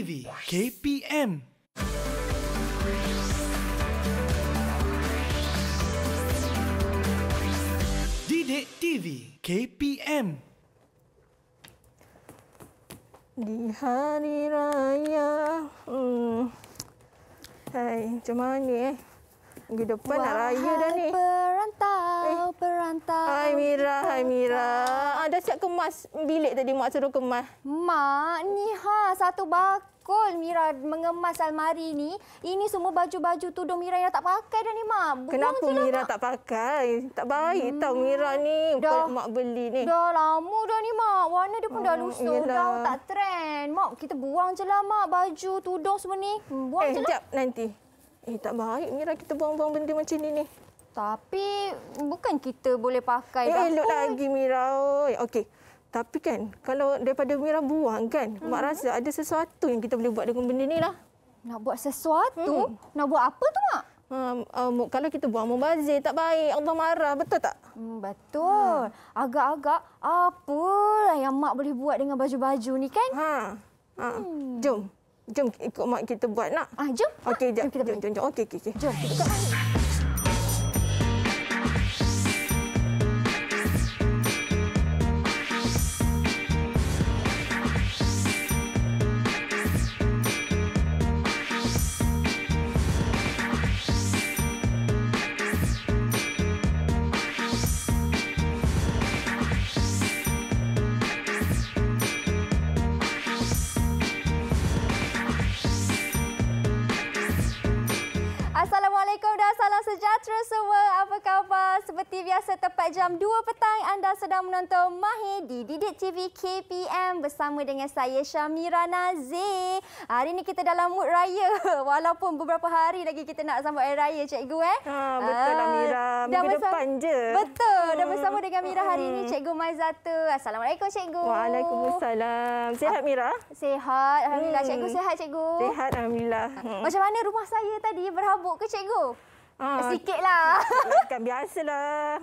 TV KPM. Didik TV KPM. Di hari raya. Hai, macam mana minggu depan nak raya dah ni. Perantau. Hai Mira. Dah siap kemas bilik tadi mak suruh kemas. Mak, ni satu bakul Mira mengemas almari ni. Ini semua baju-baju tudung Mira yang tak pakai dah ni, Mak. Kenapa Mira tak pakai? Tak baik tau Mira ni. Mak beli ni. Dah lama dah ni, Mak. Warna dia pun dah lusuh. Dah tak trend. Mak, kita buang je lah, Mak. Baju, tudung semua ni. Buang je lah. Sekejap nanti. Tak baik Mira kita buang-buang benda macam ni ni. Tapi bukan kita boleh pakai dah. Elok lagi Mira. Okey. Tapi kan kalau daripada Mira buang kan, Mak rasa ada sesuatu yang kita boleh buat dengan benda ni lah. Nak buat sesuatu? Nak buat apa tu, Mak? Kalau kita buang membazir tak baik. Allah marah. Betul tak? Betul. Agak-agak apalah yang Mak boleh buat dengan baju-baju ni kan? Jom. Jom ikut Mak kita buat nak. Jom. Okey, jom. Okey. Jom. Assalamualaikum dan salam sejahtera semua. Apa khabar? Seperti biasa tepat jam 2 petang anda sedang menonton Mahir di Didik TV KPM bersama dengan saya Syamira Nazir. Hari ini kita dalam mood raya walaupun beberapa hari lagi kita nak sambut hari raya cikgu betul lah Mira. Minggu depan je. Betul. Dan bersama dengan Mira hari ini Cikgu Maizata. Assalamualaikum cikgu. Waalaikumsalam. Sihat Mira? Sihat. Alhamdulillah. Cikgu sihat cikgu. Sihat alhamdulillah. Macam mana rumah saya tadi berhabuk ke cikgu? Sikitlah. Kan biasalah.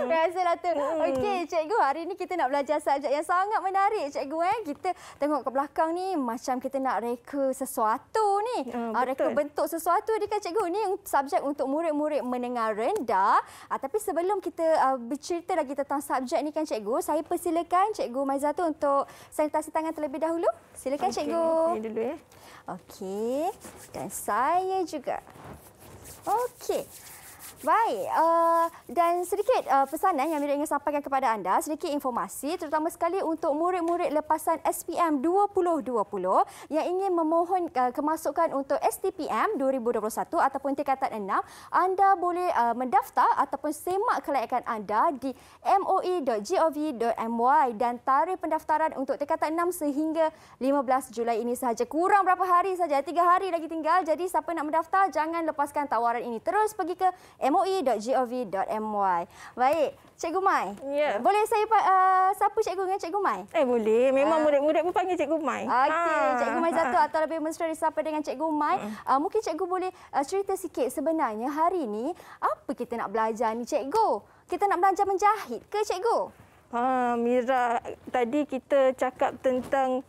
Biasalah tu. Okey, cikgu, hari ni kita nak belajar subjek yang sangat menarik, cikgu. Kita tengok ke belakang ni macam kita nak reka sesuatu ni. Reka bentuk sesuatu ni kan, cikgu. Ni subjek untuk murid-murid menengah rendah. Tapi sebelum kita bercerita lagi tentang subjek ni kan, cikgu, saya persilakan Cikgu Maizatu untuk sanitasi tangan terlebih dahulu. Silakan, cikgu. Ini dulu ya. Okey. Dan saya juga. Okey. Baik, dan sedikit pesanan yang Mira ingin sampaikan kepada anda, sedikit informasi terutama sekali untuk murid-murid lepasan SPM 2020 yang ingin memohon kemasukan untuk STPM 2021 ataupun tingkatan 6, anda boleh mendaftar ataupun semak kelayakan anda di moi.gov.my dan tarikh pendaftaran untuk tingkatan 6 sehingga 15 Julai ini sahaja. Kurang berapa hari saja, 3 hari lagi tinggal. Jadi siapa nak mendaftar jangan lepaskan tawaran ini. Terus pergi ke moi.gov.my. Baik, Cikgu Mai. Ya. Boleh saya sapu cikgu dengan Cikgu Mai? Boleh. Memang murid-murid pun panggil Cikgu Mai. Okey, Cikgu Maizatu atau lebih mesra disapa dengan Cikgu Mai. Mungkin cikgu boleh cerita sikit sebenarnya hari ini apa kita nak belajar ni, cikgu? Kita nak belajar menjahit ke, cikgu? Mira, tadi kita cakap tentang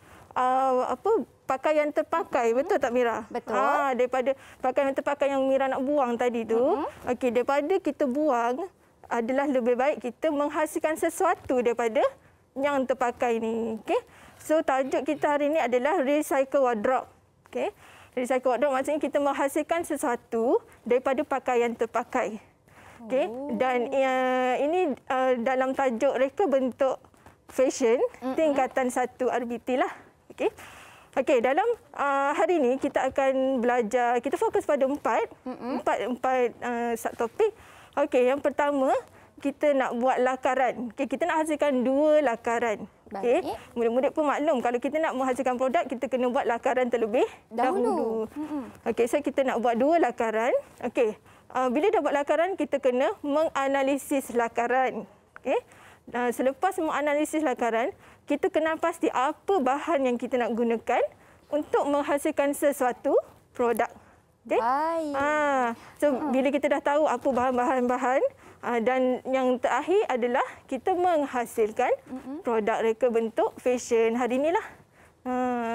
pakaian terpakai, betul tak Mira? Betul. Daripada pakaian terpakai yang Mira nak buang tadi tu, okey, daripada kita buang adalah lebih baik kita menghasilkan sesuatu daripada yang terpakai ni. Okey. So tajuk kita hari ini adalah recycle wardrobe. Okey. Recycle wardrobe maksudnya kita menghasilkan sesuatu daripada pakaian terpakai. Okey. Dan ini dalam tajuk reka bentuk fashion tingkatan 1 RBT lah. Okey. Okey, dalam hari ini kita akan belajar, kita fokus pada empat subtopik. Okey, yang pertama kita nak buat lakaran. Okey, kita nak hasilkan 2 lakaran. Okey. Murid-murid pun maklum kalau kita nak menghasilkan produk kita kena buat lakaran terlebih dahulu. Okey, so kita nak buat 2 lakaran. Okey. Bila dah buat lakaran kita kena menganalisis lakaran. Okey. Selepas menganalisis lakaran, kita kenal pasti apa bahan yang kita nak gunakan untuk menghasilkan sesuatu produk. Okay? Bila kita dah tahu apa bahan-bahan dan yang terakhir adalah kita menghasilkan produk reka bentuk fashion hari inilah.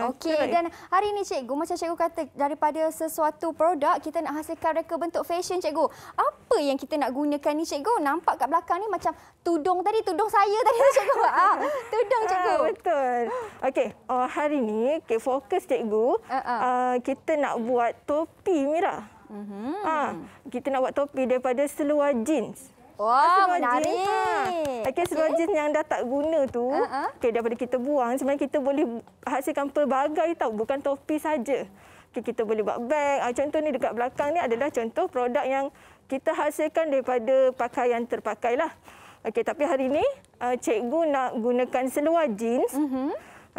Okey, dan hari ini cikgu, macam cikgu kata, daripada sesuatu produk kita nak hasilkan reka bentuk fashion cikgu. Apa yang kita nak gunakan ni cikgu? Nampak kat belakang ni macam tudung tadi, tudung saya tadi cikgu. Tudung cikgu. Betul. Okey, hari ni fokus cikgu, kita nak buat topi Mira. Kita nak buat topi daripada seluar jeans. Wah, menarik. Okey, seluar jeans yang dah tak guna tu, daripada kita buang, sebenarnya kita boleh hasilkan pelbagai tahu, bukan topi saja. Kita boleh buat beg. Contoh ni dekat belakang ni adalah contoh produk yang kita hasilkan daripada pakaian terpakai lah. Okey, tapi hari ni cikgu nak gunakan seluar jeans.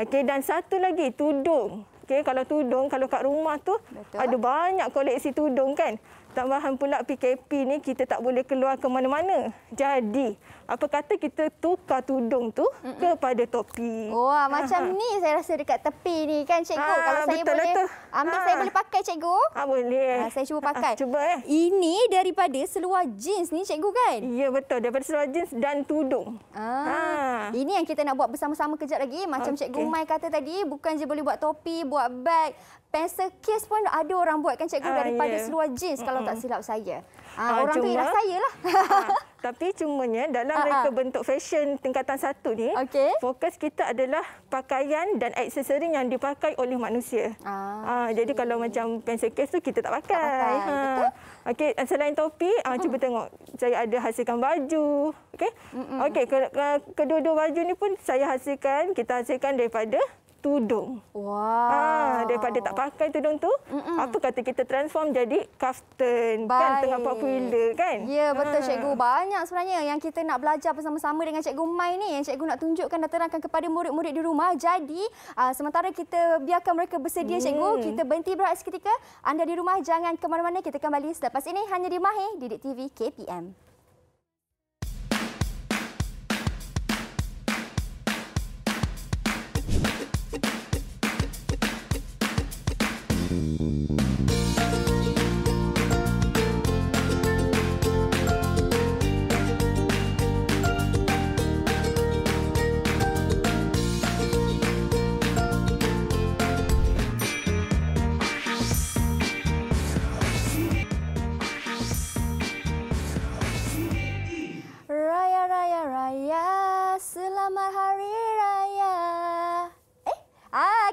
Okey, dan satu lagi tudung. Okey, kalau tudung, kalau kat rumah tu ada banyak koleksi tudung kan. Tambahan pula PKP ni kita tak boleh keluar ke mana-mana. Jadi, apa kata kita tukar tudung tu kepada topi. Wah, macam ni saya rasa dekat tepi ni kan cikgu. Kalau saya boleh ambil, saya boleh pakai cikgu? Boleh. Saya cuba pakai. Cuba Ini daripada seluar jeans ni cikgu kan? Ya, betul. Daripada seluar jeans dan tudung. Ini yang kita nak buat bersama-sama kejap lagi. Macam cikgu Mai kata tadi, bukan je boleh buat topi, buat beg, pencil case pun ada orang buat kan cikgu daripada seluar jeans kalau tak silap saya. Orang tu ialah saya lah. Tapi cumanya dalam reka bentuk fashion tingkatan 1 ni, fokus kita adalah pakaian dan aksesori yang dipakai oleh manusia. Jadi kalau macam pencil case tu kita tak pakai. Okey, selain topi, cuba tengok. Saya ada hasilkan baju. Okey. Okey, kedua-dua baju ni pun saya hasilkan, kita hasilkan daripada tudung. Wow. Daripada tak pakai tudung tu, apa kata kita transform jadi kaftan. Kan tengah popular kan? Ya, betul cikgu. Banyak sebenarnya yang kita nak belajar bersama-sama dengan cikgu Mai ni, yang cikgu nak tunjukkan dan terangkan kepada murid-murid di rumah. Jadi, sementara kita biarkan mereka bersedia cikgu, kita berhenti berehat seketika. Anda di rumah jangan ke mana-mana, kita kembali selepas ini hanya di Mahir Didik TV KPM.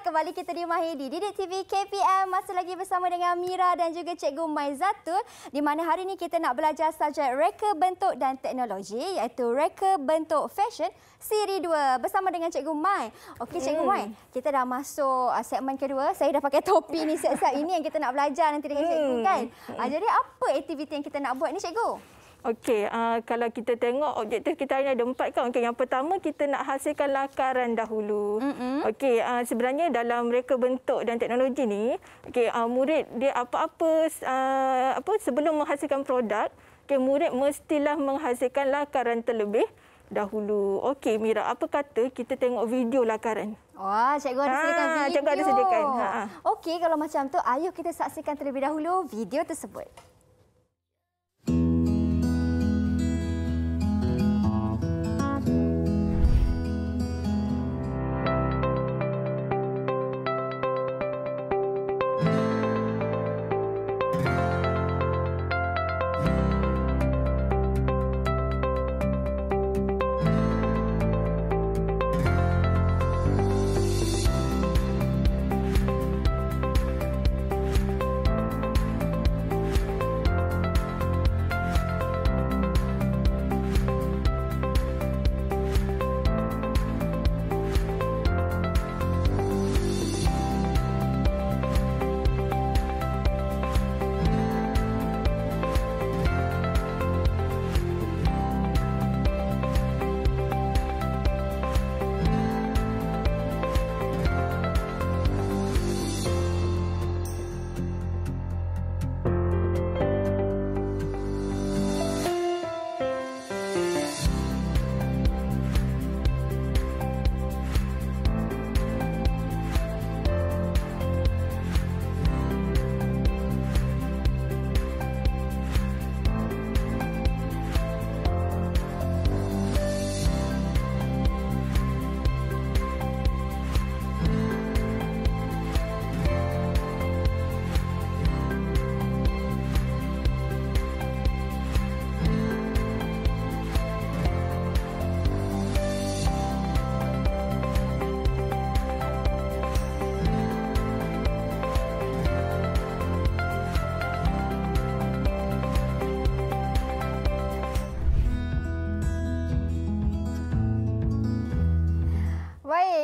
Kembali kita di Mahir di Didik TV KPM, masih lagi bersama dengan Mira dan juga Cikgu Mai Zatul, di mana hari ini kita nak belajar subjek reka bentuk dan teknologi, iaitu reka bentuk fashion siri 2 bersama dengan Cikgu Mai. Okey Cikgu Mai, kita dah masuk segmen kedua. Saya dah pakai topi ni siap-siap. Ini yang kita nak belajar nanti dengan Cikgu kan. Jadi apa aktiviti yang kita nak buat ni Cikgu? Okey, kalau kita tengok objektif kita hari ini ada 4 kan. Okey, yang pertama kita nak hasilkan lakaran dahulu. Okey, sebenarnya dalam reka bentuk dan teknologi ni, okey, murid dia apa-apa sebelum menghasilkan produk, okey, murid mestilah menghasilkan lakaran terlebih dahulu. Okey Mira, apa kata kita tengok video lakaran? Wah, cikgu ada sediakan video. Cikgu ada sediakan. Okey, kalau macam tu, ayo kita saksikan terlebih dahulu video tersebut.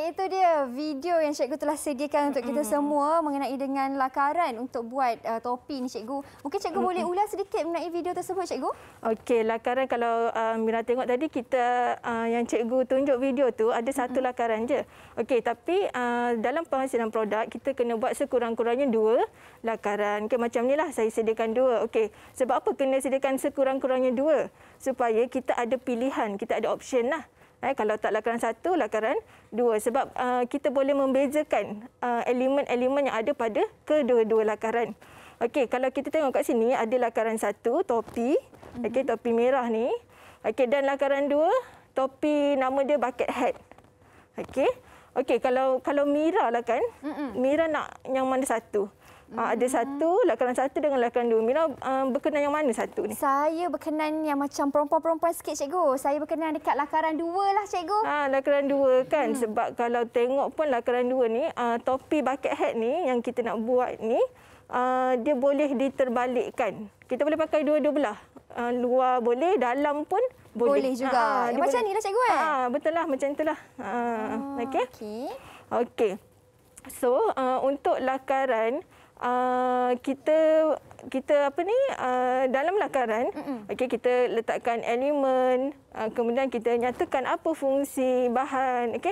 itu dia video yang cikgu telah sediakan untuk kita semua mengenai dengan lakaran untuk buat topi ni cikgu. Mungkin cikgu boleh ulas sedikit mengenai video tersebut cikgu? Okey, lakaran kalau Mira tengok tadi kita yang cikgu tunjuk video tu ada satu lakaran je. Okey, tapi dalam penghasilan produk kita kena buat sekurang-kurangnya 2 lakaran. Okey, macam ni lah saya sediakan 2. Okey, sebab apa kena sediakan sekurang-kurangnya 2? Supaya kita ada pilihan, kita ada option lah. Kalau tak lakaran 1, lakaran 2. Sebab kita boleh membezakan elemen-elemen yang ada pada kedua-dua lakaran. Okey, kalau kita tengok kat sini ada lakaran 1, topi. Okey, topi merah ni. Okey, dan lakaran 2, topi nama dia bucket hat. Okey. Okey, kalau Mira lah kan. Mira nak yang mana satu? Ada satu, lakaran 1 dengan lakaran 2. Mira berkenan yang mana satu ni? Saya berkenan yang macam perempuan-perempuan sikit cikgu. Saya berkenan dekat lakaran 2 lah cikgu. Lakaran 2 kan. Sebab kalau tengok pun lakaran 2 ni, topi bucket hat ni yang kita nak buat ni, dia boleh diterbalikkan. Kita boleh pakai dua-dua belah. Luar boleh, dalam pun boleh. Boleh juga. Macam ni lah cikgu betul lah, macam itulah. Okey. Okey. So, untuk lakaran, kita apa ni dalam lakaran okey kita letakkan elemen, kemudian kita nyatakan apa fungsi bahan. Okey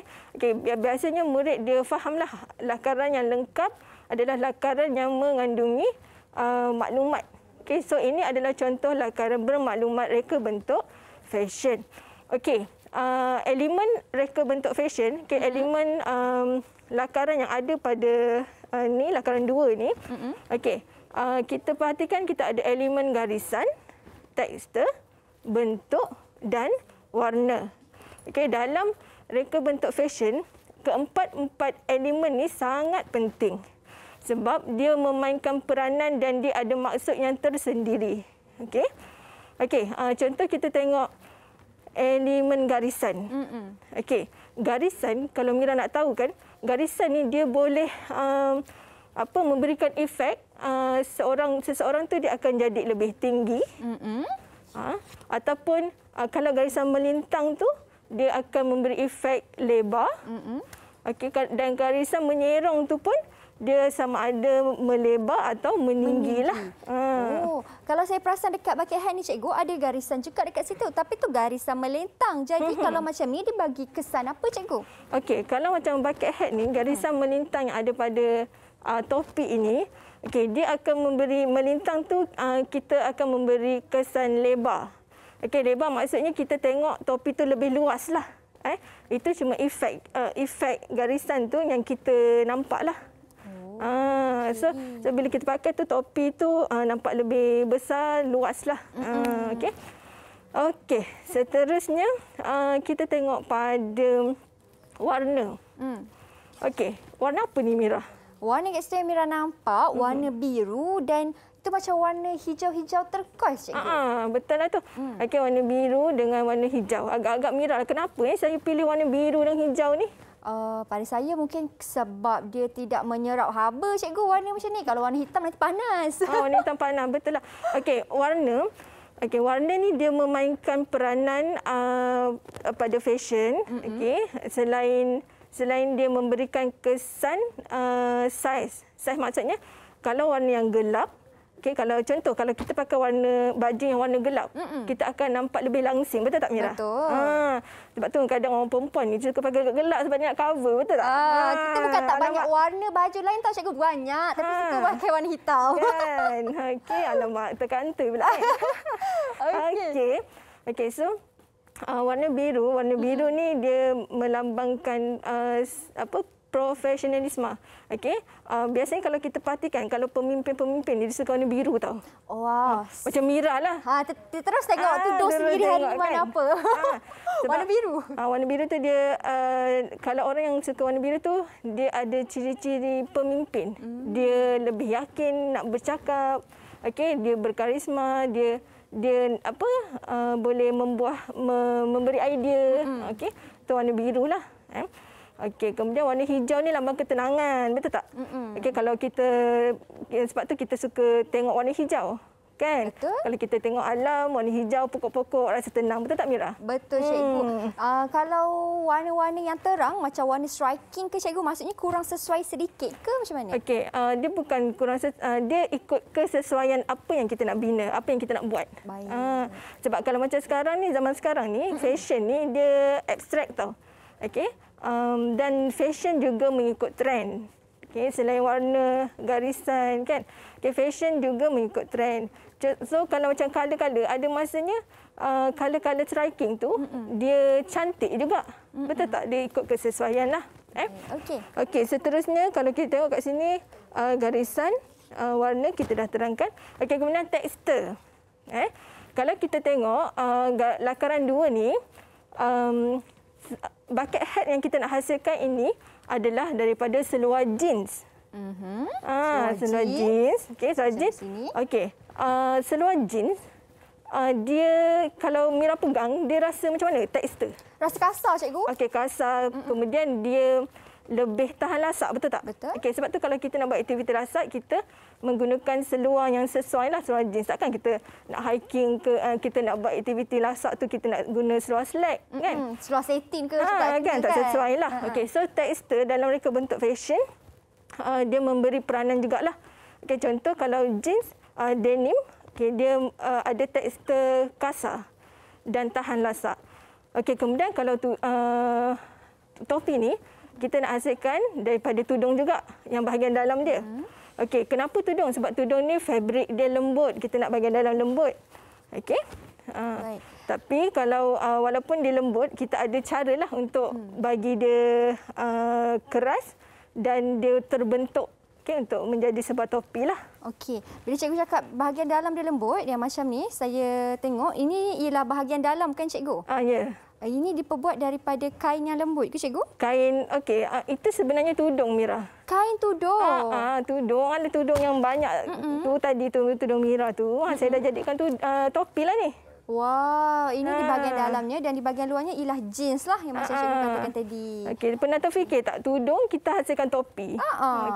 biasanya murid dia fahamlah lakaran yang lengkap adalah lakaran yang mengandungi maklumat. Okey, so ini adalah contoh lakaran bermaklumat reka bentuk fashion. Okey, elemen reka bentuk fashion, elemen lakaran yang ada pada ni lakaran 2 ni. Okey, kita perhatikan kita ada elemen garisan, tekstur, bentuk dan warna. Okey, dalam reka bentuk fashion, keempat-empat elemen ni sangat penting. Sebab dia memainkan peranan dan dia ada maksud yang tersendiri. Okey. Okey, contoh kita tengok elemen garisan. Okey, garisan kalau Mira nak tahu kan, garisan ni dia boleh memberikan efek seseorang tu dia akan jadi lebih tinggi. Ataupun kalau garisan melintang tu dia akan memberi efek lebar. Okey, dan garisan menyerong tu pun dia sama ada melebar atau meninggilah. Kalau saya perasan dekat bucket hat ni cikgu ada garisan juga dekat situ, tapi tu garisan melintang. Jadi kalau macam ni dia bagi kesan apa cikgu? Okey, kalau macam bucket hat ni garisan melintang yang ada pada topi ini, okey dia akan memberi melintang tu kita akan memberi kesan lebar. Okey, lebar maksudnya kita tengok topi tu lebih luaslah. Itu cuma efek garisan tu yang kita nampaklah. So bila kita pakai tu topi tu nampak lebih besar, luaslah. Okey. Okey, seterusnya kita tengok pada warna. Okey, warna apa ni Mira? Warna kat situ yang Mira nampak warna biru dan itu macam warna hijau-hijau turquoise cikgu. Betul lah tu. Okey, warna biru dengan warna hijau. Agak-agak Mira, kenapa saya pilih warna biru dan hijau ni? Pada saya mungkin sebab dia tidak menyerap haba cikgu warna macam ni. Kalau warna hitam nanti panas. Warna hitam panas, betul lah. Okey, warna ni dia memainkan peranan pada fashion. Okey, selain dia memberikan kesan saiz. Saiz maksudnya kalau warna yang gelap, okey, kalau kita pakai baju yang warna gelap, kita akan nampak lebih langsing, betul tak Mira? Betul. Sebab tu kadang orang perempuan ni suka pakai gelap sebab dia nak cover, betul tak? Kita bukan tak banyak warna baju lain tau cikgu, banyak tapi suka pakai warna hitam. Kan. Okey, alamak terkantoi pula. Okey, so warna biru ni dia melambangkan profesionalisme. Okey. Biasanya kalau kita perhatikan kalau pemimpin dia suka warna biru tau. Wow. Macam Mira lah. Terus tengok tudung sendiri hari ni warna apa. Warna biru. Warna biru tu dia kalau orang yang suka warna biru tu dia ada ciri-ciri pemimpin. Dia lebih yakin nak bercakap. Okey, dia berkarisma, dia boleh memberi idea. Okey. Tu warna biru lah. Okey, kemudian warna hijau ni lambang ketenangan, betul tak? Okey, kalau kita sebab tu kita suka tengok warna hijau. kan? Betul. Kalau kita tengok alam, warna hijau, pokok-pokok, rasa tenang. Betul tak, Mira? Betul, cikgu. Kalau warna-warna yang terang, macam warna striking ke, cikgu? Maksudnya kurang sesuai sedikit ke macam mana? Okey, dia bukan kurang dia ikut kesesuaian apa yang kita nak bina, apa yang kita nak buat. Baik. Sebab kalau macam sekarang ni, zaman sekarang ni, fashion ni dia abstrak tau. Okey. Dan fashion juga mengikut trend. Okay, selain warna, garisan kan. Okay, fashion juga mengikut trend. So kalau macam colour-colour, ada masanya colour-colour striking tu dia cantik juga. Betul tak? Dia ikut kesesuaian lah. Okey. Okey, seterusnya kalau kita tengok kat sini garisan, warna kita dah terangkan. Okey, kemudian tekstur. Kalau kita tengok lakaran 2 ni, bucket hat yang kita nak hasilkan ini adalah daripada seluar jeans. Seluar jeans. Okey, seluar jeans. Okey. Seluar jeans dia kalau Mira pegang dia rasa macam mana tekstur? Rasa kasar, cikgu. Okey, kasar. Kemudian dia lebih tahan lasak, betul tak? Betul. Okey, sebab tu kalau kita nak buat aktiviti lasak, kita menggunakan seluar yang sesuai lah, seluar jeans. Takkan kita nak hiking ke, kita nak buat aktiviti lasak tu kita nak guna seluar slack, kan? Seluar satin ke? Kan? Tak sesuai lah. Okey, so tekstur dalam reka bentuk fashion, dia memberi peranan jugalah. Okey, contoh kalau jeans, denim, okay, dia ada tekstur kasar dan tahan lasak. Okey, kemudian kalau topi ni, kita nak hasilkan daripada tudung juga, yang bahagian dalam dia. Okey, kenapa tudung? Sebab tudung ni fabrik dia lembut. Kita nak bahagian dalam lembut. Okey. Tapi kalau walaupun dia lembut, kita ada caralah untuk bagi dia keras dan dia terbentuk, okay, untuk menjadi sebuah topi lah. Okey. Bila cikgu cakap bahagian dalam dia lembut, yang macam ni, saya tengok ini ialah bahagian dalam kan, cikgu? Ya. Yeah. Ini diperbuat daripada kain yang lembut ke, cikgu? Kain, okey. Itu sebenarnya tudung, Mira. Kain tudung? Tudung. Ada tudung yang banyak. Tu tadi tu, tudung Mira tu. Saya dah jadikan tu topi lah ni. Wow, ini di bahagian dalamnya dan di bahagian luarnya ialah jeans lah yang macam cikgu katakan tadi. Okey, pernah terfikir tak tudung kita hasilkan topi?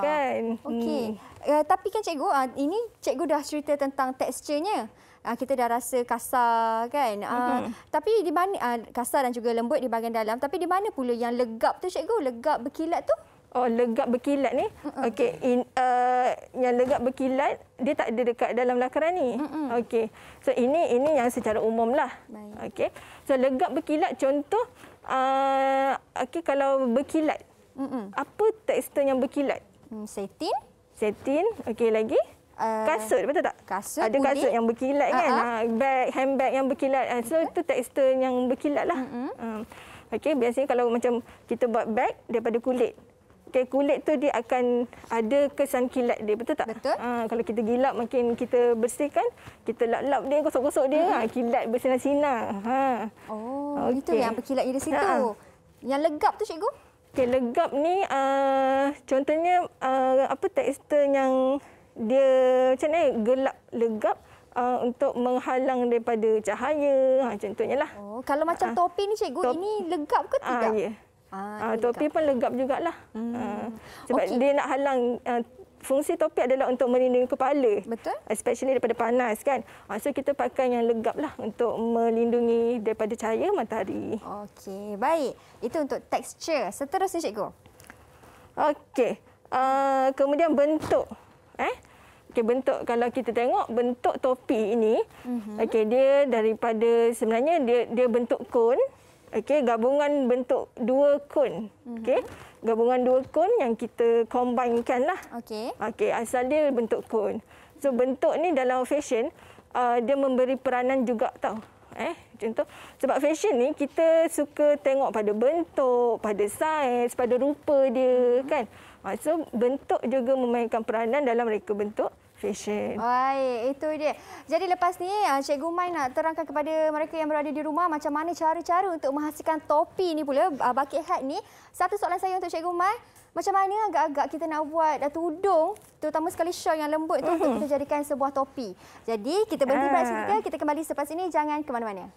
Kan? Okey. Tapi kan cikgu, ini cikgu dah cerita tentang teksturnya. Kita dah rasa kasar kan. Tapi di mana kasar dan juga lembut di bahagian dalam, tapi di mana pula yang legap tu, cikgu? Legap berkilat tu? Oh, legap berkilat ni. Okey, yang legap berkilat dia tak ada dekat dalam lakaran ni. Okey. So ini yang secara umum lah. Okey. So legap berkilat contoh okey, kalau berkilat. Apa tekstur yang berkilat? Satin. Satin. Okey, lagi kasut, betul tak? Kasut. Ada kasut yang berkilat kan? Handbag yang berkilat. So itu tekstur yang berkilat lah. Okey, biasanya kalau macam kita buat beg daripada kulit. Okay, kulit tu dia akan ada kesan kilat dia, betul tak? Betul. Kalau kita gilap, makin kita bersihkan, kita lap-lap dia, gosok-gosok dia, kilat bersinar-sinar. Oh, itu yang berkilatnya di situ. Yang legap tu, cikgu? Okay, legap ni contohnya apa tekstur yang dia macam mana gelap legap untuk menghalang daripada cahaya, contohnya lah. Oh, kalau macam topi ni, cikgu, ini legap ke tidak? Ya. Topi pun legap jugalah. Sebab dia nak halang, fungsi topi adalah untuk melindungi kepala. Betul. Especially daripada panas kan. So kita pakai yang legap lah untuk melindungi daripada cahaya matahari. Okey, baik. Itu untuk tekstur. Seterusnya, cikgu. Okey. Kemudian bentuk. Okey, bentuk. Kalau kita tengok bentuk topi ini, okey, dia daripada sebenarnya dia bentuk kon. Okey, gabungan bentuk dua kon. Okey, gabungan dua kon yang kita combinekan lah. Okey. Okey, asal dia bentuk kon. So bentuk ni dalam fashion dia memberi peranan juga tau. Contoh, sebab fashion ni kita suka tengok pada bentuk, pada saiz, pada rupa dia kan. So bentuk juga memainkan peranan dalam reka bentuk fashion. Baik, itu dia. Jadi lepas ni Cikgu Mai nak terangkan kepada mereka yang berada di rumah macam mana cara-cara untuk menghasilkan topi ni pula, bucket hat ni. Satu soalan saya untuk Cikgu Mai, macam mana agak-agak kita nak buat tudung, terutama sekali shawl yang lembut tu untuk kita jadikan sebuah topi. Jadi kita berhenti berehat seketika, kita kembali selepas ini, jangan ke mana-mana.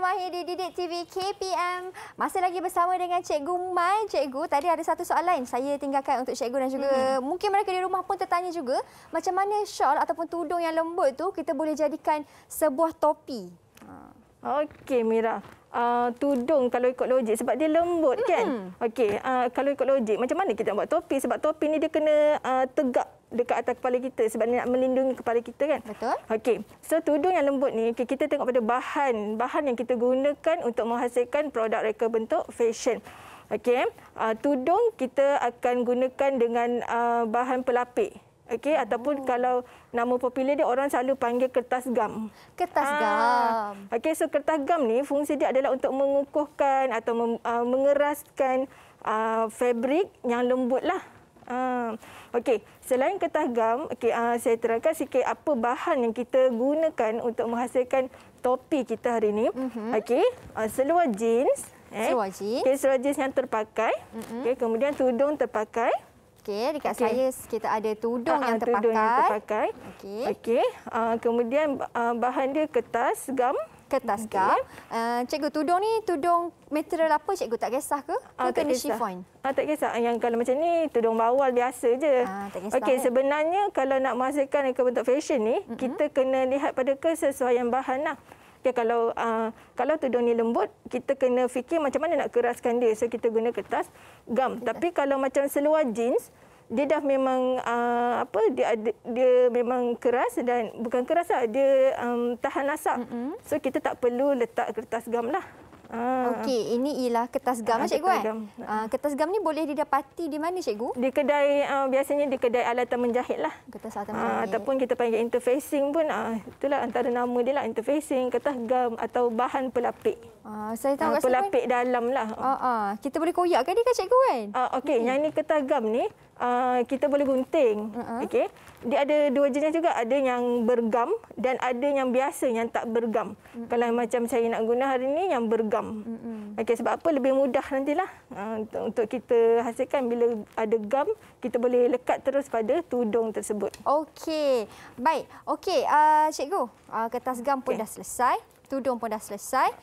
Mahir di Didik TV KPM. Masih lagi bersama dengan Cikgu Mai. Cikgu, tadi ada satu soalan saya tinggalkan untuk Cikgu dan juga mungkin mereka di rumah pun tertanya juga, macam mana shawl ataupun tudung yang lembut tu kita boleh jadikan sebuah topi? Okey Mira. Tudung kalau ikut logik sebab dia lembut kan. Okey, kalau ikut logik macam mana kita nak buat topi, sebab topi ni dia kena tegak dekat atas kepala kita sebab dia nak melindungi kepala kita kan. Betul. Okey. So tudung yang lembut ni kita tengok pada bahan yang kita gunakan untuk menghasilkan produk reka bentuk fashion. Okey. Tudung kita akan gunakan dengan bahan pelapik. Okey, ataupun kalau nama popular dia orang selalu panggil kertas gam. Kertas gam. Okey, so kertas gam ni fungsi dia adalah untuk mengukuhkan atau mengeraskan fabrik yang lembut lah. Okey, selain kertas gam, saya terangkan sikit apa bahan yang kita gunakan untuk menghasilkan topi kita hari ini. Okey, seluar jeans. Seluar jeans. Okey, seluar jeans yang terpakai. Okey, kemudian tudung terpakai. Okey, dekat saya kita ada tudung yang terpakai. Tudung yang terpakai. Okey. Okey. Kemudian bahan dia kertas gam. Kertas gam. Cikgu, tudung ni tudung material apa Cikgu? Tak kisah ke? Tak kena kisah. chiffon? Tak kisah. Yang kalau macam ni tudung bawal biasa je. Tak kisah. Okey, sebenarnya kalau nak menghasilkan reka bentuk fashion ni, kita kena lihat pada kesesuaian bahan lah. Okay, kalau tudung ni lembut, kita kena fikir macam mana nak keraskan dia. So kita guna kertas gam. Tapi kalau macam seluar jeans, dia dah memang dia memang keras dan bukan keras lah, dia tahan asap. So kita tak perlu letak kertas gam lah. Okey, ini ialah kertas gam Cikgu kertas kan? gam. Kertas gam ni boleh didapati di mana Cikgu? Di kedai, biasanya di kedai alatan menjahit lah. Kertas alatan menjahit. Ataupun kita panggil interfacing pun, itulah antara nama dia lah, interfacing, kertas gam atau bahan pelapik. Saya tahu kat pelapik dalam lah. Kita boleh koyakkan dia kan Cikgu kan? Okey, yang ni kertas gam ni, kita boleh gunting. Okey. Dia ada dua jenis juga, ada yang bergam dan ada yang biasa yang tak bergam. Kalau macam saya nak guna hari ni yang bergam. Okey, sebab apa lebih mudah nantilah untuk kita hasilkan bila ada gam, kita boleh lekat terus pada tudung tersebut. Okey. Baik. Okey, Cikgu, kertas gam pun dah selesai. Tudung pun dah selesai.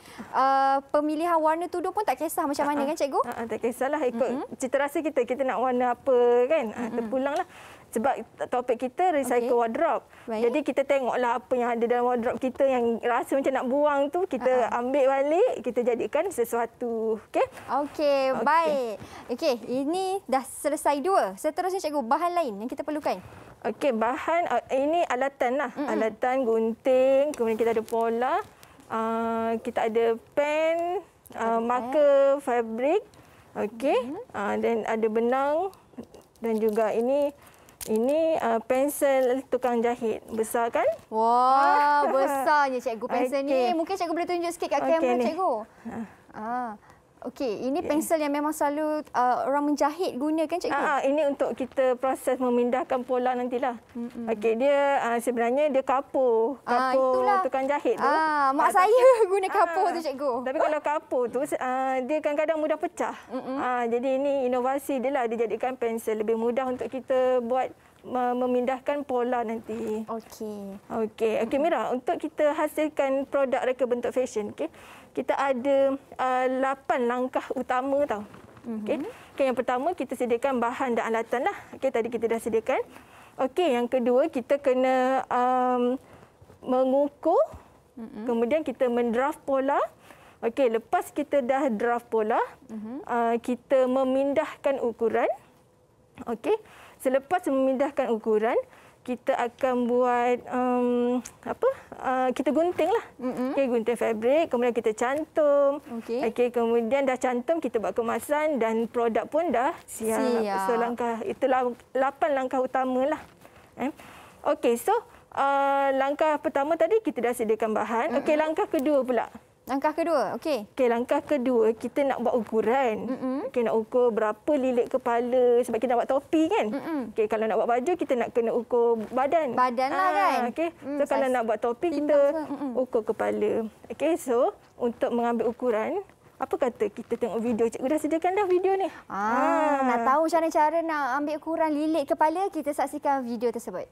Pemilihan warna tudung pun tak kisah macam mana kan Cikgu? Tak kisahlah ikut cita rasa kita. Kita nak warna apa kan. Terpulanglah. Sebab topik kita recycle wardrobe. Baik. Jadi kita tengoklah apa yang ada dalam wardrobe kita yang rasa macam nak buang tu, kita ambil balik, kita jadikan sesuatu. Okey? Okey, baik. Okey, ini dah selesai dua. Seterusnya Cikgu, bahan lain yang kita perlukan. Okey, bahan ini alatan lah. Alatan gunting, kemudian kita ada pola, kita ada pen, marker fabrik, okey, dan ada benang dan juga ini pensel tukang jahit. Besar kan? Wah, besarnya Cikgu pensel Okey. ni. Mungkin Cikgu boleh tunjuk sikit kat kamera ni. Cikgu. Okey, ini pensel yang memang selalu orang menjahit gunakan Cikgu. Ini untuk kita proses memindahkan pola nantilah. Okey, dia sebenarnya dia kapur tukang jahit tu. Mak saya guna kapur tu Cikgu. Tapi kalau kapur tu dia kadang-kadang mudah pecah. Jadi ini inovasi dia lah, dia jadikan pensel lebih mudah untuk kita buat memindahkan pola nanti. Okey Mira, untuk kita hasilkan produk reka bentuk fashion, kita ada 8 langkah utama tau. Yang pertama kita sediakan bahan dan alatan lah. Tadi kita dah sediakan. Yang kedua kita kena mengukur. Kemudian kita mendraft pola. Lepas kita dah draft pola, kita memindahkan ukuran. Selepas memindahkan ukuran, kita akan buat kita gunting lah. Gunting fabrik, kemudian kita cantum. Kemudian dah cantum, kita buat kemasan dan produk pun dah siap. So itulah 8 langkah utamalah. So langkah pertama tadi kita dah sediakan bahan. Langkah kedua pula. Langkah kedua, langkah kedua kita nak buat ukuran. Nak ukur berapa lilit kepala sebab kita nak buat topi kan. Kalau nak buat baju kita nak kena ukur badan. Badan lah kan. So kalau nak buat topi kita ukur kepala. So untuk mengambil ukuran, apa kata kita tengok video? Cikgu dah sediakan dah video ni. Nak tahu macam mana cara nak ambil ukuran lilit kepala, kita saksikan video tersebut.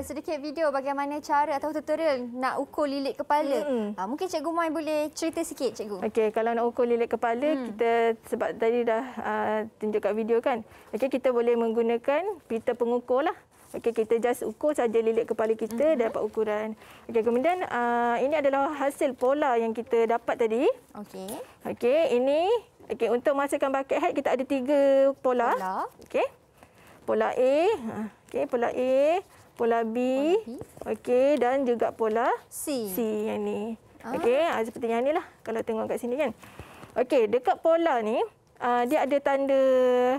sedikit video bagaimana cara atau tutorial nak ukur lilit kepala. Mungkin Cikgu Mai boleh cerita sikit, Cikgu. Okey, kalau nak ukur lilit kepala, kita sebab tadi dah tunjuk kat video kan. Okey, kita boleh menggunakan pita pengukur lah. Okey, kita just ukur saja lilit kepala kita, dapat ukuran. Okey, kemudian ini adalah hasil pola yang kita dapat tadi. Okey. Okey, ini untuk menghasilkan bucket hat kita ada 3 pola. Okey. Pola A, okey, pola A, pola B, okey, dan juga pola C yang ni. Okey, seperti yang ni lah kalau tengok kat sini kan. Okey, dekat pola ni dia ada tanda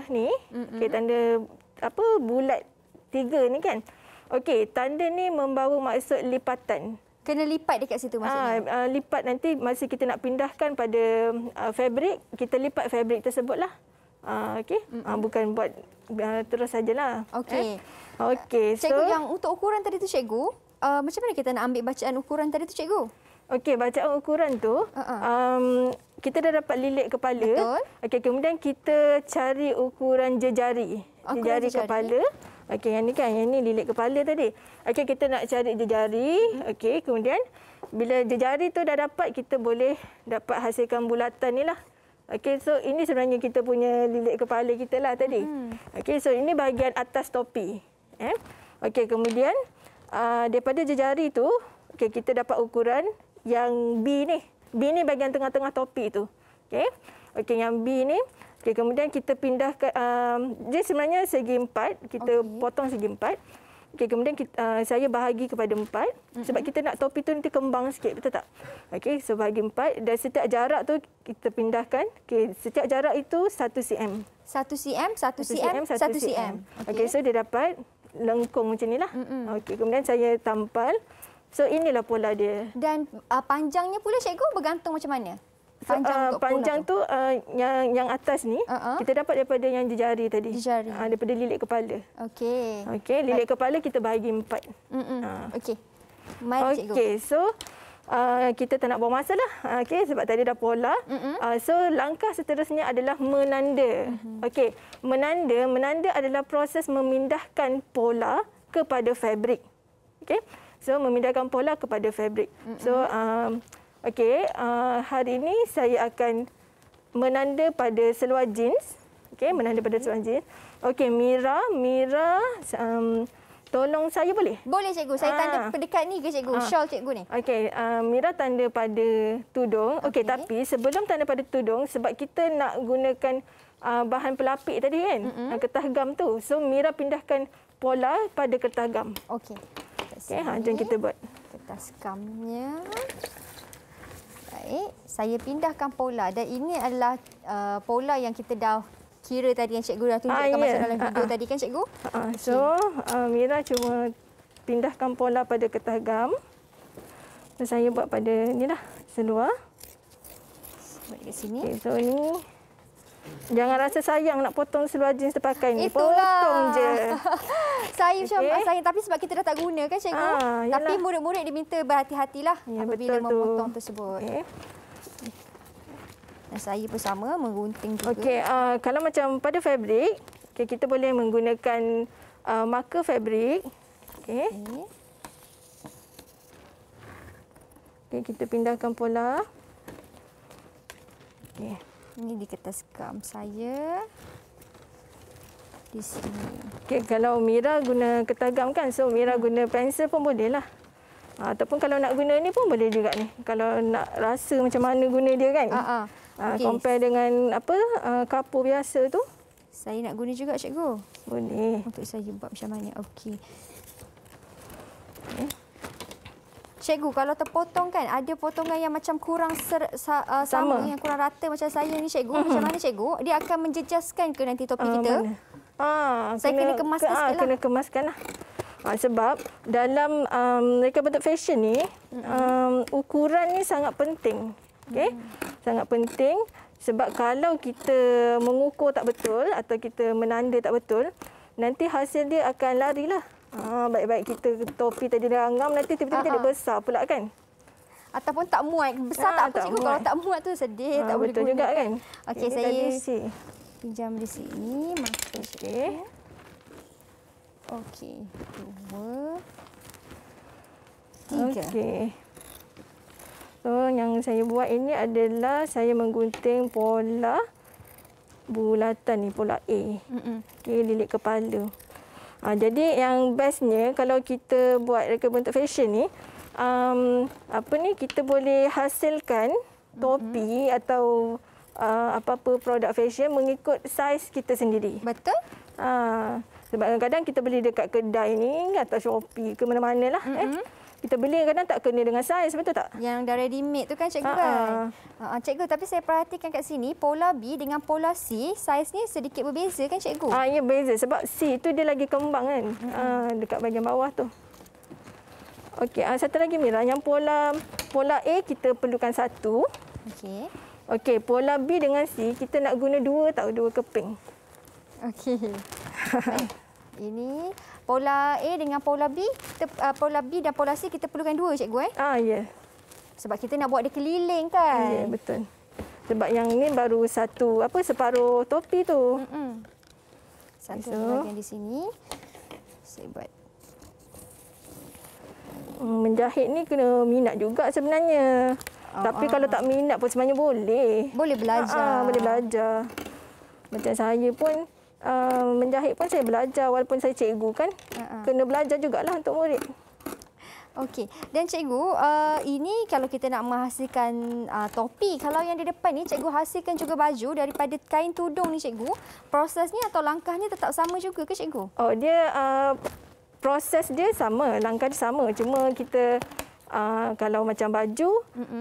ni, okey, tanda apa bulat 3 ni kan. Okey, tanda ni membawa maksud lipatan. Kena lipat dekat situ maksudnya? Lipat nanti masa kita nak pindahkan pada fabrik, kita lipat fabrik tersebutlah. Okey, bukan buat terus sajalah. Okey. Okey, so Cikgu, yang untuk ukuran tadi tu, Cikgu, macam mana kita nak ambil bacaan ukuran tadi tu, Cikgu? Okey, bacaan ukuran tu, kita dah dapat lilit kepala. Betul. Okey, kemudian kita cari ukuran jejari. Jejari kepala. Okey, yang ni kan, yang ni lilit kepala tadi. Okey, kita nak cari jejari. Okey, kemudian bila jejari tu dah dapat, kita boleh dapat hasilkan bulatan ni lah. Okey, so ini sebenarnya kita punya lilit kepala kita lah tadi. Okey, so ini bahagian atas topi. Okey, kemudian daripada jejari tu, okey, kita dapat ukuran yang B ni. B ni bahagian tengah-tengah topi tu. Okey. Okey, yang B ni. Okey, kemudian kita pindahkan dia sebenarnya segi 4, kita potong segi 4. Okey, kemudian saya bahagi kepada 4 sebab kita nak topi tu nanti kembang sikit, betul tak? Okey, so bahagi 4 dan setiap jarak tu kita pindahkan. Okey, setiap jarak itu 1 cm. 1 cm, 1 cm, 1 cm. Okey, so dia dapat lengkung macam nilah. Okey, kemudian saya tampal. So inilah pola dia. Dan panjangnya pula, Cikgu, bergantung macam mana? Panjang tu yang atas ni kita dapat daripada yang jejari tadi. Jejari. Daripada lilit kepala. Okey. Okey, lilit kepala kita bahagi 4. Okey. Mari, Cikgu. Okey, so kita tak nak buang masa lah. Okey, sebab tadi dah pola. So langkah seterusnya adalah menanda. Okey, menanda adalah proses memindahkan pola kepada fabrik. Okey. So memindahkan pola kepada fabrik. So okey, hari ini saya akan menanda pada seluar jeans. Okey, menanda pada seluar jeans. Okey, Mira, tolong saya boleh? Boleh, Cikgu. Saya tanda dekat ni ke, Cikgu? Shawl Cikgu ni. Okey, Mira tanda pada tudung. Okey, tapi sebelum tanda pada tudung, sebab kita nak gunakan bahan pelapik tadi kan, kertas gam tu. So Mira pindahkan pola pada kertas gam. Okey. Okey, jom kita buat. Kertas gamnya. Baik, saya pindahkan pola dan ini adalah pola yang kita dah kira tadi yang Cikgu dah tunjukkan masa dalam video tadi kan, Cikgu? So, Mira cuma pindahkan pola pada kertas gam. Dan saya buat pada inilah seluar. Buat dekat sini. Okay, so ni jangan rasa sayang nak potong seluar jeans terpakai ni. Itulah. Potong je. Saya macam sayang tapi sebab kita dah tak guna kan, Cikgu? Tapi murid-murid diminta berhati-hatilah apabila memotong tersebut. Okay. Dan saya pun sama menggunting juga. Okey, kalau macam pada fabrik, kita boleh menggunakan marker fabrik. Okey. Okey, kita pindahkan pola. Okey. Ini di kertas gam saya. Di sini. Okey, kalau Mira guna kertas gam kan, so Mira guna pensel pun boleh lah. Ataupun kalau nak guna ni pun boleh juga ni. Kalau nak rasa macam mana guna dia kan. Okay. Compare dengan kapur biasa tu. Saya nak guna juga, Cikgu. Boleh. Untuk saya buat macam mana. Okey. Cikgu, kalau terpotong kan, ada potongan yang macam kurang sama, yang kurang rata macam saya ni, Cikgu. Macam mana, Cikgu? Dia akan menjejaskan ke nanti topi kita? Saya kena kemaskan sikit lah. Kena kemaskan lah. Sebab dalam mereka bentuk fashion ni, ukuran ni sangat penting. Okay? Sangat penting sebab kalau kita mengukur tak betul atau kita menanda tak betul, nanti hasil dia akan larilah. Baik-baik kita topi tadi dah ngam, nanti tiba-tiba jadi besar pula kan. Ataupun tak muat. Besar tak apa, Cikgu. Kalau tak muat tu sedih, tak boleh betul guna. juga kan. Okey, saya pinjam di sini. Okey. Okey, 2. 3. Okey. So, yang saya buat ini adalah saya menggunting pola bulatan ni, pola A. Okey, lilit kepala. Jadi yang bestnya kalau kita buat reka bentuk fashion ni, kita boleh hasilkan topi atau apa-apa produk fashion mengikut saiz kita sendiri. Betul? Sebab kadang-kadang kita beli dekat kedai ni atau Shopee ke mana-mana lah. Kita beli kadang tak kena dengan saiz, betul tak? Yang dah ready made tu kan cikgu kan? Cikgu, tapi saya perhatikan kat sini pola B dengan pola C saiznya sedikit berbeza kan cikgu? Ya beza sebab C tu dia lagi kembang kan. Dekat bahagian bawah tu. Okey, satu lagi Mira, yang pola A kita perlukan 1. Okey. Okey, pola B dengan C kita nak guna 2 keping. Okey. Ini pola A dengan pola B, pola B dan pola C kita perlukan 2 cikgu Ya. Sebab kita nak buat dia keliling kan? Ya, betul. Sebab yang ni baru separuh topi tu. Satu bahagian di sini. Saya buat. Menjahit ni kena minat juga sebenarnya. Tapi kalau tak minat pun sebenarnya boleh. Boleh belajar. Boleh belajar. Macam saya pun menjahit pun saya belajar walaupun saya cikgu kan. Kena belajar jugalah untuk murid. Okey. Dan cikgu, ini kalau kita nak menghasilkan topi, kalau yang di depan ni cikgu hasilkan juga baju daripada kain tudung ni cikgu, prosesnya atau langkahnya tetap sama juga ke cikgu? Dia proses dia sama, langkah dia sama. Cuma kita kalau macam baju,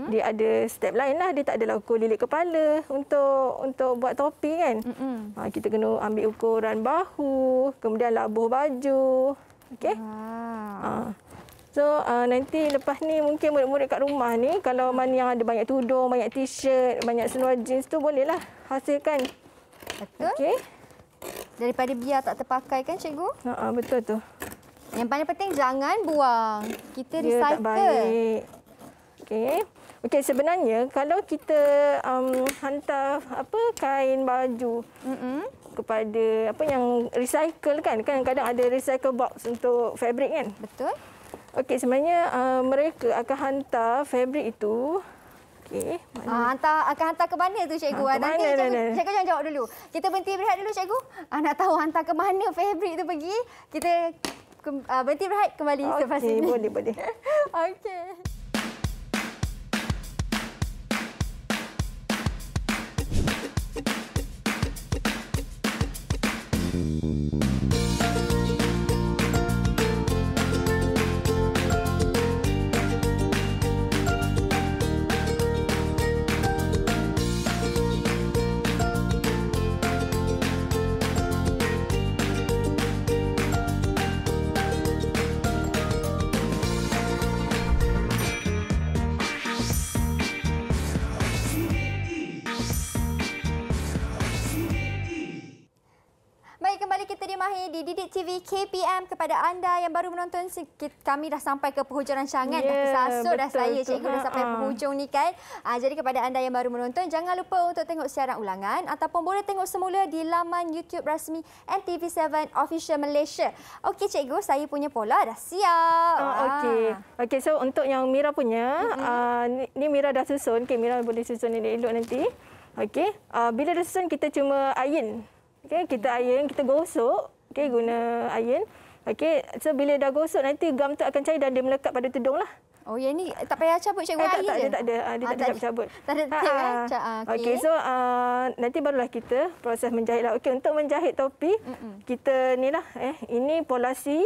dia ada step lain lah. Dia tak adalah ukur lilit kepala untuk buat topi kan. Kita kena ambil ukuran bahu, kemudian labuh baju. Okey. So, nanti lepas ni mungkin murid-murid kat rumah ni, kalau mana yang ada banyak tudung, banyak t-shirt, banyak seluar jeans tu bolehlah hasilkan. Betul. Okey. Daripada biar tak terpakai kan cikgu? Betul tu. Yang paling penting jangan buang. Kita Dia recycle. tak baik. Okey, sebenarnya kalau kita hantar kain baju kepada yang recycle kan, kadang-kadang ada recycle box untuk fabric kan. Betul. Okey, sebenarnya mereka akan hantar fabric itu. Okey. Akan hantar ke mana tu cikgu? Nanti cikgu jangan jawab dulu. Kita berhenti berehat dulu cikgu. Nak tahu hantar ke mana fabric tu pergi. Kita berhenti berehat kembali selepas ini. Boleh. Okey. Di Didik TV KPM, kepada anda yang baru menonton, kami dah sampai ke penghujung rancangan. Dah kesasut dah saya cikgu dah sampai penghujung ni kan. Jadi kepada anda yang baru menonton, jangan lupa untuk tengok siaran ulangan ataupun boleh tengok semula di laman YouTube rasmi NTV7 Official Malaysia. Okey cikgu, saya punya pola dah siap. Okey, so untuk yang Mira punya, ni Mira dah susun. Okey, Mira boleh susun elok-elok nanti. Okey, bila dah susun kita cuma iron. Okey, kita iron, kita gosok. Okey, guna iron. Okey, so bila dah gosok nanti gam tu akan cair dan dia melekat pada tudung lah. Oh, yang ni tak payah cabut cikgu, air je? Tak ada. Dia tak ada cabut. Tak ada tip Okey, so nanti barulah kita proses menjahit lah. Okey, untuk menjahit topi, kita ni lah. Ini pola C.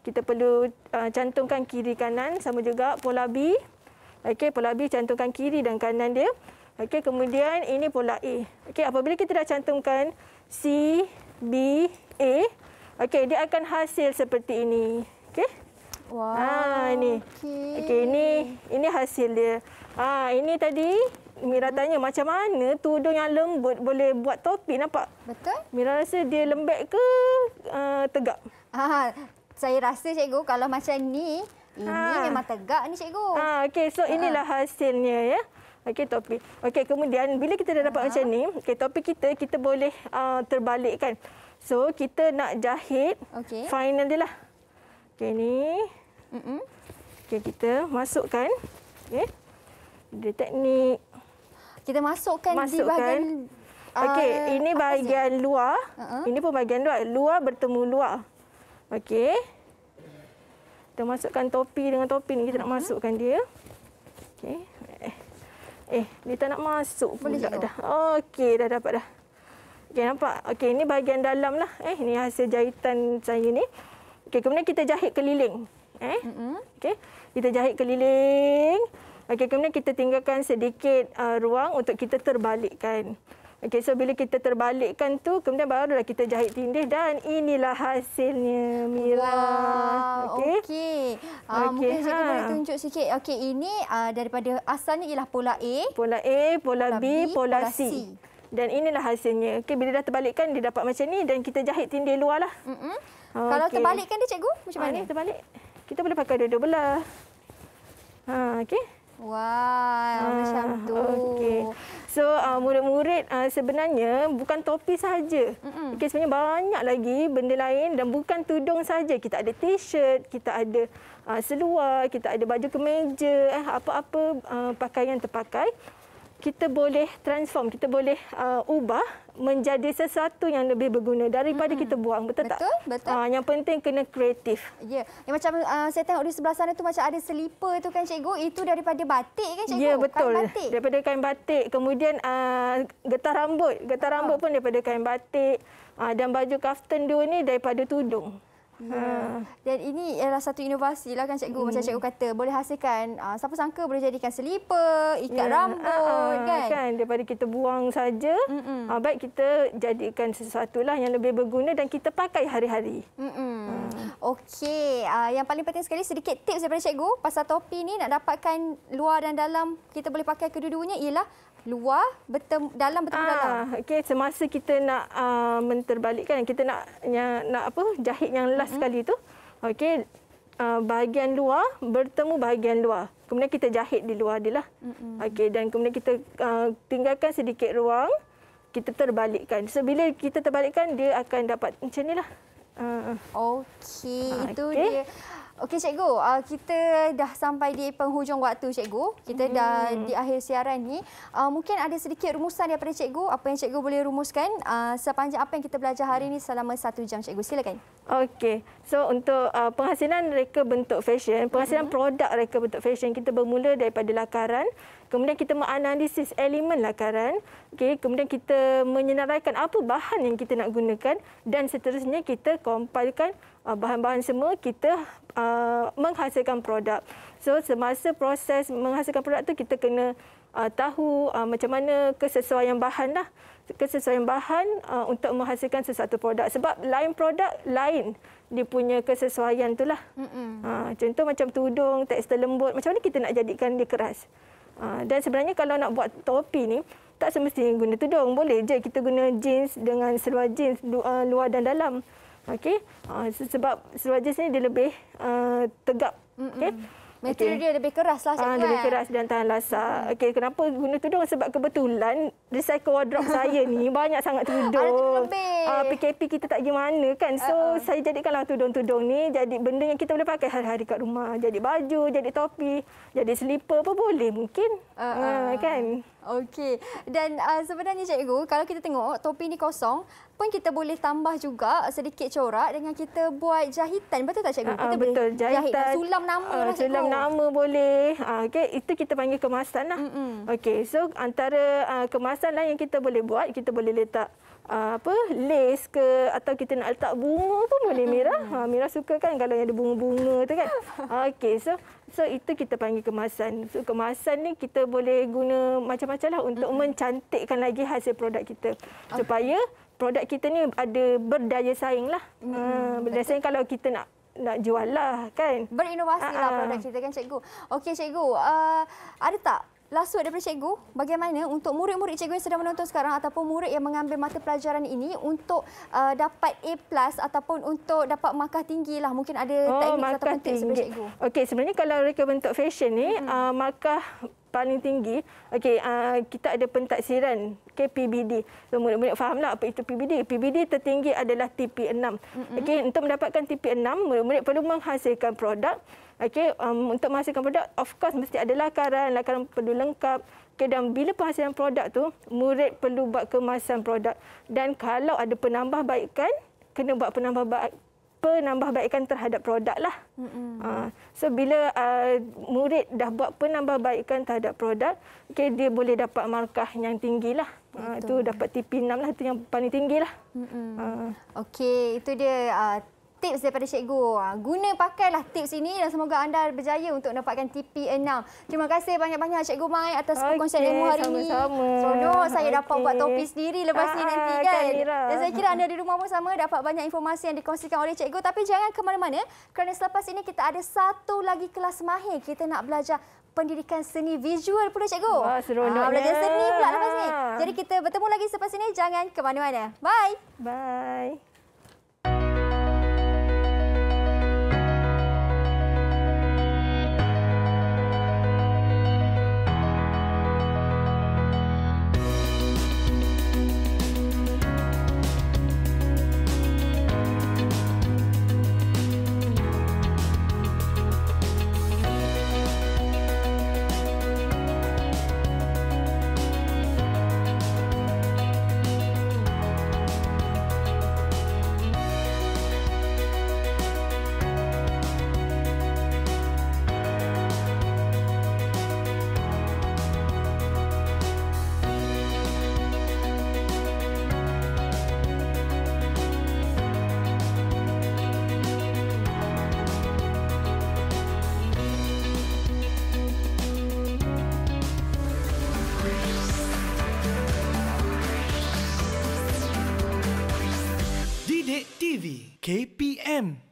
Kita perlu cantumkan kiri kanan, sama juga pola B. Okey, pola B cantumkan kiri dan kanan dia. Okey, kemudian ini pola A. Okey, apabila kita dah cantumkan C, B, A, okey, dia akan hasil seperti ini. Okey. Wow. Ini. Okey, ini hasil dia. Ini tadi Mira tanya macam mana tudung yang lembut boleh buat topi, nampak? Betul. Mira rasa dia lembek ke tegak? Saya rasa cikgu kalau macam ni, ini memang tegak ni cikgu. Okey, so inilah hasilnya ya. Okey, topi. Okey, kemudian bila kita dah dapat macam ni, okey, topi kita boleh terbalikkan. So, kita nak jahit final dia lah. Okey, ni. Okey, kita masukkan. Okey. Dia teknik. Kita masukkan di bahagian Okey, ini bahagian luar. Ini pun bahagian luar. Luar bertemu luar. Okey. Kita masukkan topi dengan topi ni. Kita nak masukkan dia. Okey. Dia tak nak masuk pula dah. Okey, dah dapat dah. Okey, nampak? Okey, ini bahagian dalam lah. Ini hasil jahitan saya ni. Okey, kemudian kita jahit keliling. Okey, kita jahit keliling. Okey, kemudian kita tinggalkan sedikit ruang untuk kita terbalikkan. Okey, so bila kita terbalikkan tu, kemudian barulah kita jahit tindih dan inilah hasilnya, Mira. Wow, okey. Mungkin cikgu boleh tunjuk sikit. Okey, ini daripada asalnya ialah pola A. Pola A, pola B, pola C. Dan inilah hasilnya. Okey, bila dah terbalikkan, dia dapat macam ni dan kita jahit tindih luar lah. Kalau terbalikkan dia, cikgu, macam mana? Ni terbalik. Kita boleh pakai dua-dua belah. Okey. Wah, macam tu. Okey. So, murid-murid sebenarnya bukan topi saja. Okey, sebenarnya banyak lagi benda lain dan bukan tudung saja. Kita ada t-shirt, kita ada seluar, kita ada baju kemeja, apa-apa pakaian terpakai. Kita boleh transform, kita boleh ubah menjadi sesuatu yang lebih berguna daripada kita buang. Betul tak? Betul. Yang penting kena kreatif. Ya. Yang macam saya tengok di sebelah sana tu macam ada selipar tu kan, cikgu. Itu daripada batik kan, cikgu? Ya, betul. Kain batik. Daripada kain batik. Kemudian getah rambut. Getah rambut pun daripada kain batik. Dan baju kaftan dua ni daripada tudung. Dan ini adalah satu inovasi lah kan, cikgu. Macam cikgu kata, boleh hasilkan, siapa sangka boleh jadikan selipar, ikat rambut kan. Daripada kita buang saja, baik kita jadikan sesuatu lah yang lebih berguna dan kita pakai hari-hari. Okey, yang paling penting sekali sedikit tips daripada cikgu pasal topi ni, nak dapatkan luar dan dalam kita boleh pakai kedua-duanya ialah luar dalam bertemu dalam. Okey, semasa kita nak menterbalikkan, kita nak jahit yang last sekali tu. Okey, bahagian luar bertemu bahagian luar. Kemudian kita jahit di luar dia lah. Okey, dan kemudian kita tinggalkan sedikit ruang, kita terbalikkan. So bila kita terbalikkan, dia akan dapat macam nilah. Okey, itu dia. Okey, cikgu, kita dah sampai di penghujung waktu, cikgu. Kita dah di akhir siaran ni. Mungkin ada sedikit rumusan daripada cikgu. Apa yang cikgu boleh rumuskan sepanjang apa yang kita belajar hari ini selama 1 jam, cikgu. Silakan. Okey. So, untuk penghasilan reka bentuk fashion, penghasilan produk reka bentuk fashion, kita bermula daripada lakaran. Kemudian kita menganalisis elemen lakaran. Okey, kemudian kita menyenaraikan apa bahan yang kita nak gunakan dan seterusnya kita compilekan bahan-bahan semua, kita menghasilkan produk. So semasa proses menghasilkan produk tu kita kena tahu macam mana kesesuaian bahan lah. Kesesuaian bahan untuk menghasilkan sesuatu produk. Sebab lain produk lain dia punya kesesuaian tu lah. Contoh macam tudung, tekstil lembut, macam mana kita nak jadikan dia keras. Dan sebenarnya kalau nak buat topi ni, tak semestinya guna tudung. Boleh je kita guna jeans dengan seluar jeans luar dan dalam. Okey, sebab seluar jeans ni dia lebih tegap. Okey. Material dia lebih keras lah, cikgu. Lebih keras dan tahan lasak. Okey, kenapa guna tudung? Sebab kebetulan recycle wardrobe saya ni banyak sangat tudung. Ada tudung lebih. PKP kita tak pergi mana kan. So, saya jadikanlah tudung-tudung ni jadi benda yang kita boleh pakai hari-hari kat rumah. Jadi baju, jadi topi, jadi selipar pun boleh mungkin. Kan? Okey. Dan sebenarnya, cikgu, kalau kita tengok topi ni kosong, pun kita boleh tambah juga sedikit corak dengan kita buat jahitan. Betul tak, cikgu? Kita betul. boleh jahitan. Sulam nama lah, cikgu. Sulam nama boleh. Okey, itu kita panggil kemasan lah. Okey, so antara kemasan lah yang kita boleh buat, kita boleh letak lace ke, atau kita nak letak bunga pun boleh, Mira. Mira suka kan kalau yang ada bunga-bunga tu kan. Okey, so itu kita panggil kemasan. So kemasan ni kita boleh guna macam-macam lah untuk mencantikkan lagi hasil produk kita. Supaya produk kita ni ada berdaya saing lah. Berdaya saing kalau kita nak jual lah kan. Berinovasi lah produk kita kan, cikgu. Okey, cikgu. Ada tak lasut daripada cikgu bagaimana untuk murid-murid cikgu yang sedang menonton sekarang ataupun murid yang mengambil mata pelajaran ini untuk dapat A+ ataupun untuk dapat markah tinggi lah. Mungkin ada teknik ataupun tips daripada cikgu. Okey, sebenarnya kalau reka bentuk fashion ni markah paling tinggi, okey, kita ada pentaksiran PBD. So murid-murid fahamlah apa itu PBD. PBD tertinggi adalah TP6. Okey, untuk mendapatkan TP6, murid-murid perlu menghasilkan produk. Okey, untuk menghasilkan produk, of course mesti ada lakaran perlu lengkap. Okay, dan bila penghasilan produk tu, murid perlu buat kemasan produk. Dan kalau ada penambahbaikan, kena buat penambahbaikan terhadap produk lah. So bila murid dah buat penambahbaikan terhadap produk, okay, dia boleh dapat markah yang tinggi lah. Itu dapat TP6 lah, itu yang paling tinggi lah. Okey, itu dia tips daripada cikgu. Guna pakailah tips ini dan semoga anda berjaya untuk dapatkan TP6. Terima kasih banyak-banyak Cikgu Mai atas perkongsian ilmu hari ini. Seronok saya dapat buat topi sendiri lepas ni nanti kan. Dan saya kira anda di rumah pun sama dapat banyak informasi yang dikongsikan oleh cikgu. Tapi jangan ke mana-mana kerana selepas ini kita ada satu lagi kelas mahir. Kita nak belajar pendidikan seni visual pula cikgu. Wah, seronoknya. Belajar seni pula lepas ni. Jadi kita bertemu lagi selepas ini. Jangan ke mana-mana. Bye. Bye. Didik TV KPM